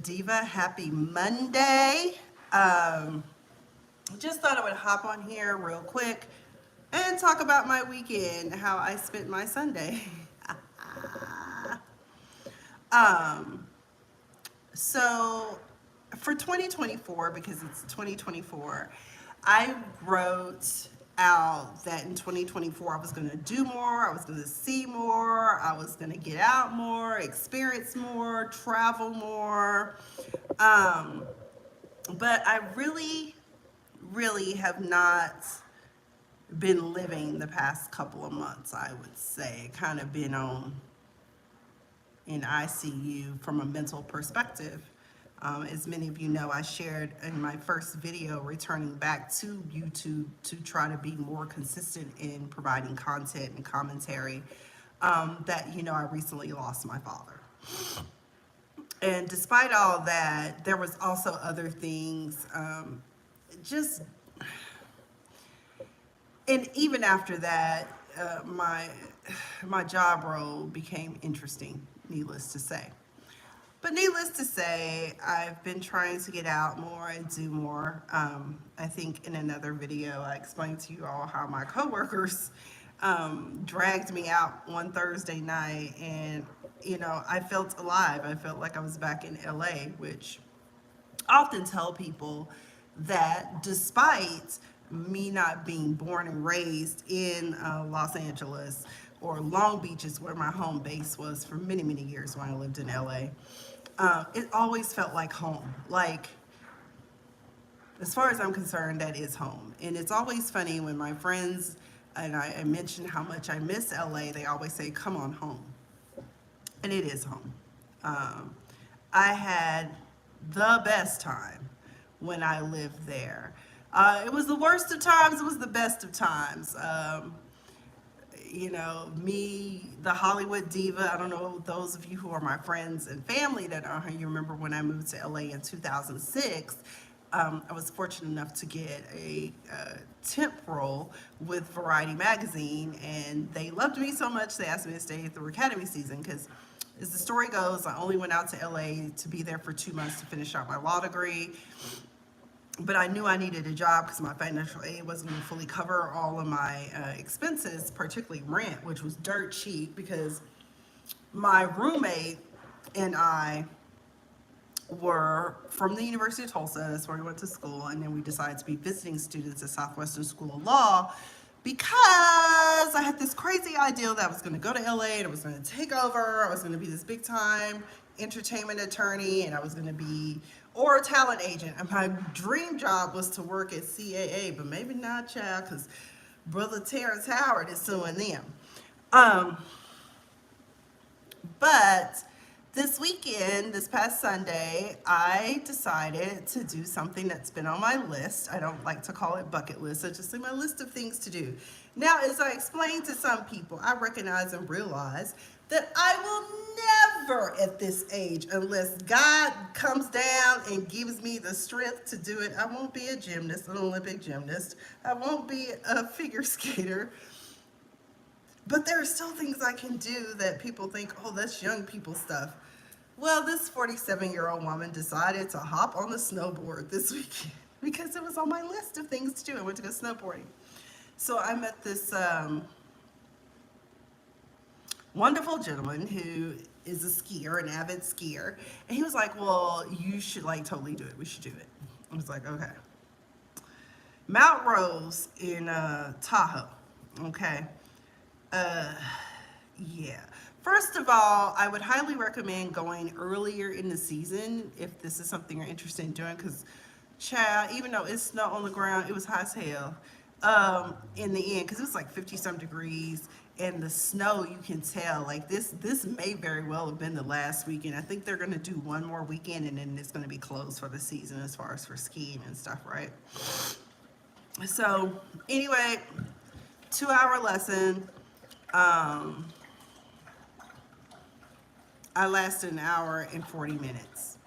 Diva. Happy Monday. Just thought I would hop on here real quick and talk about my weekend, how I spent my Sunday. um, so for 2024, because it's 2024, I wrote out that in 2024 I was going to do more, I was going to see more, I was going to get out more, experience more, travel more. Um, but I really have not been living the past couple of months, I would say. Kind of been on in ICU from a mental perspective. As many of you know, I shared in my first video returning back to YouTube to try to be more consistent in providing content and commentary, that, I recently lost my father. And despite all that, there was also other things, just, and even after that, my job role became interesting, needless to say. But needless to say, I've been trying to get out more and do more. I think in another video, I explained to you all how my coworkers dragged me out one Thursday night, and I felt alive. I felt like I was back in LA, which I often tell people that despite me not being born and raised in Los Angeles or Long Beach is where my home base was for many, many years when I lived in LA, it always felt like home. Like, as far as I'm concerned, that is home. And it's always funny when my friends and I mention how much I miss LA, they always say, come on home. And it is home. I had the best time when I lived there. It was the worst of times, it was the best of times. Me, the Hollywood diva, I don't know, those of you who are my friends and family that are here, you remember when I moved to LA in 2006, I was fortunate enough to get a temp role with Variety magazine, and they loved me so much they asked me to stay through Academy season, because as the story goes, I only went out to LA to be there for 2 months to finish out my law degree. But I knew I needed a job because my financial aid wasn't going to fully cover all of my expenses, particularly rent, which was dirt cheap because my roommate and I were from the University of Tulsa. That's where we went to school. And then we decided to be visiting students at Southwestern School of Law because I had this crazy idea that I was going to go to LA and I was going to take over. I was going to be this big time entertainment attorney, and I was going to be, or a talent agent. And my dream job was to work at CAA, but maybe not, child, because Brother Terrence Howard is suing them. But this weekend, this past Sunday, I decided to do something that's been on my list. I don't like to call it bucket list. I just say my list of things to do. Now, as I explained to some people, I recognize and realize that I will never at this age, unless God comes down and gives me the strength to do it, I won't be a gymnast, an Olympic gymnast. I won't be a figure skater. But there are still things I can do that people think, oh, that's young people stuff. Well, this 47-year-old woman decided to hop on the snowboard this weekend because it was on my list of things to do. I went to go snowboarding. So I met this wonderful gentleman who is a skier, an avid skier. And he was like, well, you should totally do it. We should do it. I was like, okay. Mount Rose in Tahoe, okay? Yeah. First of all, I would highly recommend going earlier in the season if this is something you're interested in doing, because, child, even though it's snow on the ground, it was hot as hell in the end, because it was like 50-some degrees, and the snow, you can tell, like this may very well have been the last weekend. I think they're going to do one more weekend, and then it's going to be closed for the season as far as for skiing and stuff, right? So, anyway, 2-hour lesson. I lasted 1 hour and 40 minutes.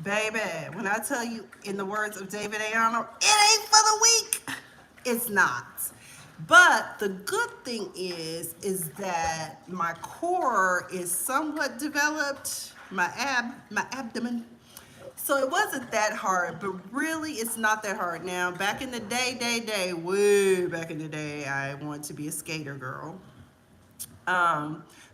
Baby, when I tell you, in the words of David A. Arnold, it ain't for the weak. It's not. But the good thing is that my core is somewhat developed, my abdomen, So it wasn't that hard, but really it's not that hard now. Back in the way back in the day, I wanted to be a skater girl.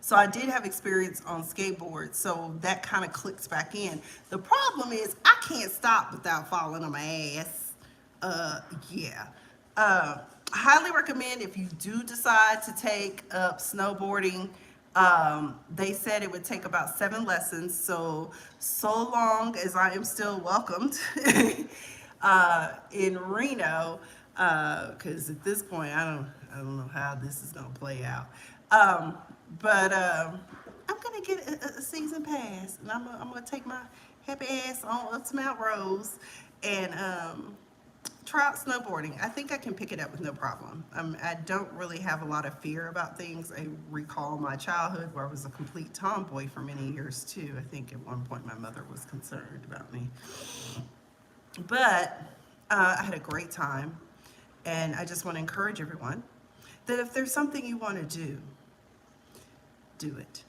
So I did have experience on skateboards, so that kind of clicks back in. The problem is I can't stop without falling on my ass. Yeah. Highly recommend if you do decide to take up snowboarding. They said it would take about 7 lessons, so long as I am still welcomed in Reno, because at this point I don't know how this is gonna play out. But I'm gonna get a season pass, and I'm gonna take my happy ass on up to Mount Rose and try out snowboarding. I think I can pick it up with no problem. I don't really have a lot of fear about things. I recall my childhood where I was a complete tomboy for many years too. I think at one point my mother was concerned about me. But I had a great time, and I just want to encourage everyone that if there's something you want to do it.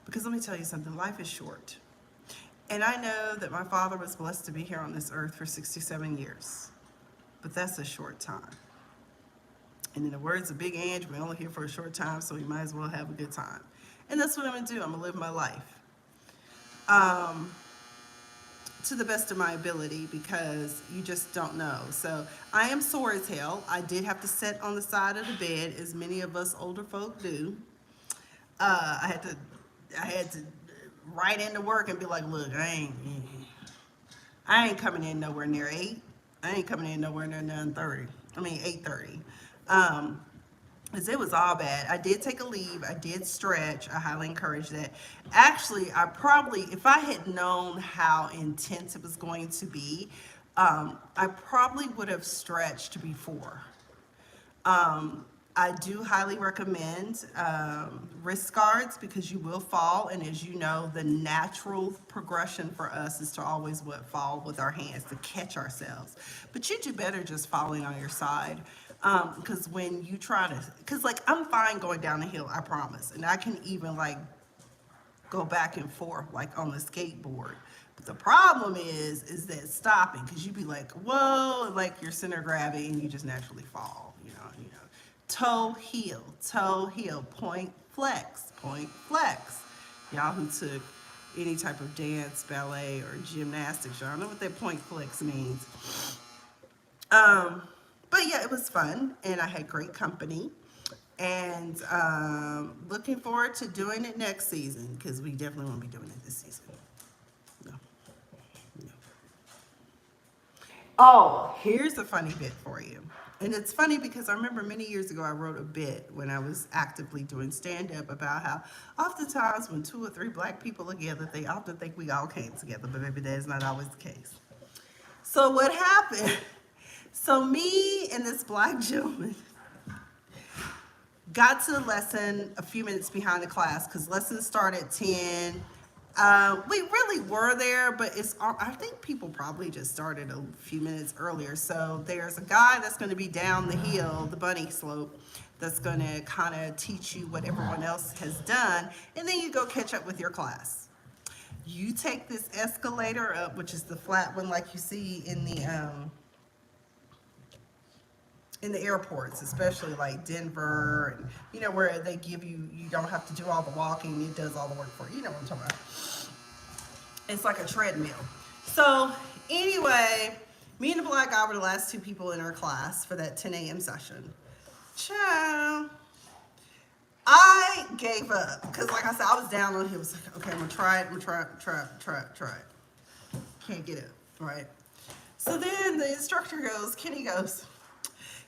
Because let me tell you something, life is short. And I know that my father was blessed to be here on this earth for 67 years. But that's a short time. And in the words of Big Ange, we're only here for a short time, so we might as well have a good time. And that's what I'm gonna do. I'm gonna live my life to the best of my ability, because you just don't know. So I am sore as hell. I did have to sit on the side of the bed, as many of us older folk do. I had to write into work and be like, look, I ain't coming in nowhere near 8. I ain't coming in nowhere near 9:30. 8:30. Because it was all bad. I did take a leave. I did stretch. I highly encourage that. Actually, if I had known how intense it was going to be, I probably would have stretched before. I do highly recommend wrist guards, because you will fall, and as you know, the natural progression for us is to always fall with our hands to catch ourselves. But you do better just falling on your side, because when you try to, because like I'm fine going down the hill, I promise, and I can even like go back and forth like on the skateboard. But the problem is that stopping, because you be like, whoa, like your center of gravity, and you just naturally fall, you know. Toe, heel, point, flex, point, flex. Y'all who took any type of dance, ballet, or gymnastics, y'all know what that point flex means. But yeah, it was fun, and I had great company, and looking forward to doing it next season, because we definitely won't be doing it this season. No. Oh, here's a funny bit for you. And it's funny because I remember many years ago I wrote a bit when I was actively doing stand-up about how oftentimes when 2 or 3 black people are together, they often think we all came together, but maybe that is not always the case. So what happened? So me and this black gentleman got to the lesson a few minutes behind the class, because lessons start at 10. We really were there, but I think people probably just started a few minutes earlier. So there's a guy that's going to be down the hill, the bunny slope, that's going to kind of teach you what everyone else has done, and then you go catch up with your class. You take this escalator up, which is the flat one like you see in the airports, especially like Denver, and where they give you don't have to do all the walking, it does all the work for you. You know what I'm talking about. It's like a treadmill. So anyway, me and the black guy were the last 2 people in our class for that 10 a.m. session. Ciao. I gave up, because like I said, I was down on him. I was like, okay, I'm gonna try it. Can't get it, right? So then the instructor Kenny goes,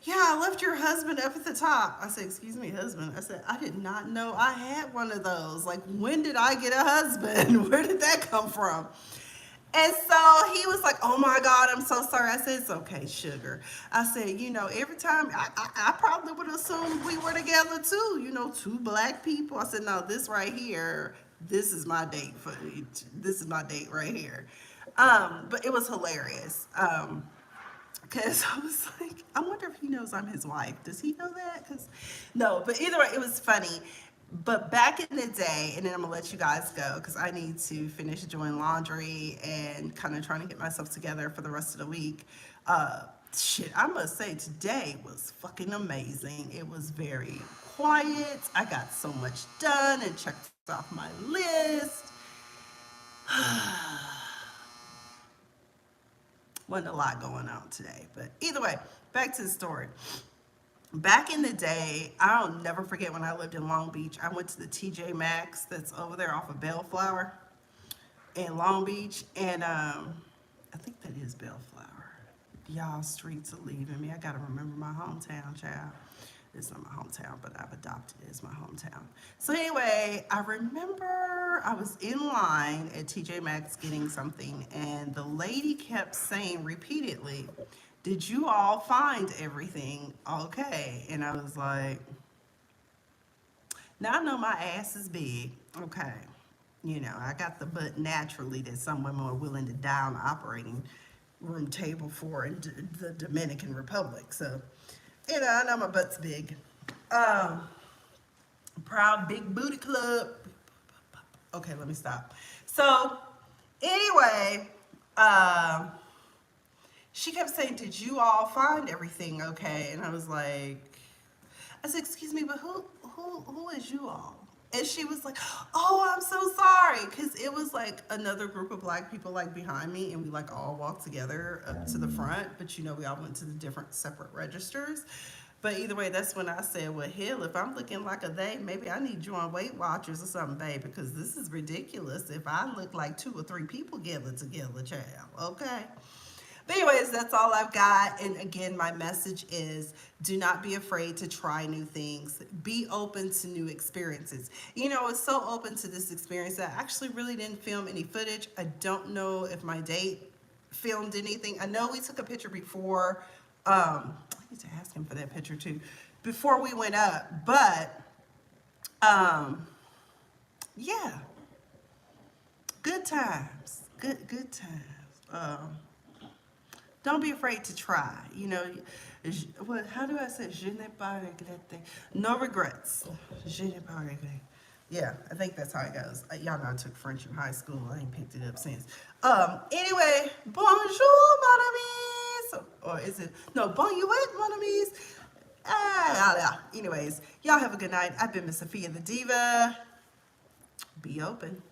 yeah, I left your husband up at the top. I said, excuse me, husband? I said, I did not know I had one of those. Like, when did I get a husband? Where did that come from? And so he was like, oh my God, I'm so sorry. I said, it's okay, sugar. I said, every time, I probably would assume we were together too, 2 black people. I said, no, this right here, this is my date right here. But it was hilarious. Because I was like, I wonder if he knows I'm his wife. Does he know that? No, but either way, it was funny. But back in the day, and then I'm gonna let you guys go because I need to finish doing laundry and kind of trying to get myself together for the rest of the week. Shit, I must say today was fucking amazing. It was very quiet. I got so much done and checked off my list. Wasn't a lot going on today, but either way, back to the story. Back in the day, I'll never forget when I lived in Long Beach. I went to the TJ Maxx that's over there off of Bellflower in Long Beach, and I think that is Bellflower. Y'all, streets are leaving me. I gotta remember my hometown, child. It's not my hometown, but I've adopted it as my hometown. So anyway, I remember I was in line at TJ Maxx getting something, and the lady kept saying repeatedly, "Did you all find everything okay?" And I was like, now I know my ass is big, okay. You know, I got the butt naturally that some women are willing to die on the operating room table for in the Dominican Republic. So, you know, I know my butt's big. Proud Big Booty Club. Okay, let me stop. So, anyway, she kept saying, "Did you all find everything okay?" And I was like, I said, "Excuse me, but who is you all?" And she was like, "Oh, I'm so sorry," because it was like another group of black people like behind me, and we like all walked together up to the front. But you know, we all went to the different separate registers. But either way, that's when I said, "Well, hell, if I'm looking like a they, maybe I need you on Weight Watchers or something, babe, because this is ridiculous. If I look like 2 or 3 people gathered together, child, okay." But anyways, that's all I've got. And again, my message is do not be afraid to try new things. Be open to new experiences. You know, I was so open to this experience that I actually really didn't film any footage. I don't know if my date filmed anything. I know we took a picture before. I need to ask him for that picture too. Before we went up. But, yeah. Good times. Good times. Don't be afraid to try. You know, how do I say? Je n'ai pas regretté. No regrets. Je n'ai pas regretté. Yeah, I think that's how it goes. Y'all know I took French in high school. I ain't picked it up since. Anyway, bonjour, mon amis. Or is it? No, bon nuit, mon amis. Anyways, y'all have a good night. I've been Miss Afiya the Diva. Be open.